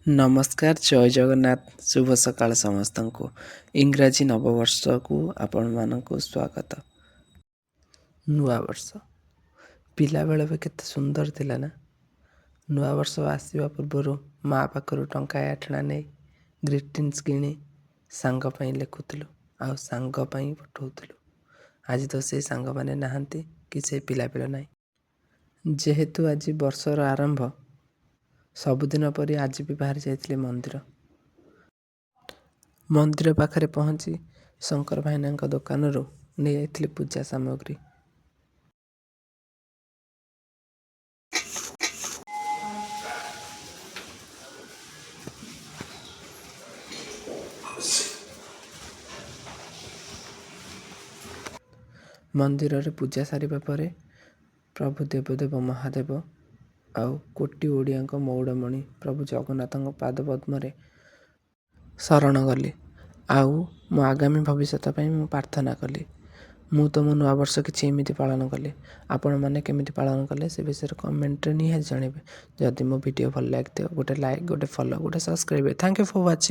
ନମସ୍କାର, ଜୟ ଜଗନ୍ନାଥ, ଶୁଭ ସକାଳ ସମସ୍ତଙ୍କୁ। ଇଂରାଜୀ ନବବର୍ଷକୁ ଆପଣମାନଙ୍କୁ ସ୍ୱାଗତ। ନୂଆବର୍ଷ ପିଲାବେଳେ ବି କେତେ ସୁନ୍ଦର ଥିଲା ନା। ନୂଆବର୍ଷ ଆସିବା ପୂର୍ବରୁ ମା ପାଖରୁ ଟଙ୍କାଏ ଆଠଣା ନେଇ ଗ୍ରିଟିନ୍ସ କିଣି ସାଙ୍ଗ ପାଇଁ ଲେଖୁଥିଲୁ ଆଉ ସାଙ୍ଗ ପାଇଁ ପଠାଉଥିଲୁ। ଆଜି ତ ସେଇ ସାଙ୍ଗମାନେ ନାହାନ୍ତି କି ସେଇ ପିଲାବେଳ ନାହିଁ। ଯେହେତୁ ଆଜି ବର୍ଷର ଆରମ୍ଭ, ସବୁଦିନ ପରି ଆଜି ବି ବାହାରି ଯାଇଥିଲି ମନ୍ଦିର ପାଖରେ ପହଞ୍ଚି ଶଙ୍କର ଭାଇନାଙ୍କ ଦୋକାନରୁ ନେଇଯାଇଥିଲି ପୂଜା ସାମଗ୍ରୀ। ମନ୍ଦିରରେ ପୂଜା ସାରିବା ପରେ ପ୍ରଭୁ ଦେବଦେବ ମହାଦେବ ଆଉ କୋଟି ଓଡ଼ିଆଙ୍କ ମଉଡ଼ମଣି ପ୍ରଭୁ ଜଗନ୍ନାଥଙ୍କ ପାଦପଦ୍ମରେ ଶରଣ ଗଲି। ଆଉ ମୋ ଆଗାମୀ ଭବିଷ୍ୟତ ପାଇଁ ମୁଁ ପ୍ରାର୍ଥନା କଲି। ମୁଁ ତ ମୋ ନୂଆବର୍ଷ କିଛି ଏମିତି ପାଳନ କଲି। ଆପଣମାନେ କେମିତି ପାଳନ କଲେ ସେ ବିଷୟରେ କମେଣ୍ଟରେ ନିହାତି ଜଣାଇବେ। ଯଦି ମୋ ଭିଡ଼ିଓ ଭଲ ଲାଗିଥିବ ଗୋଟେ ଲାଇକ୍, ଗୋଟେ ଫଲୋ, ଗୋଟେ subscribe. Thank you for watching.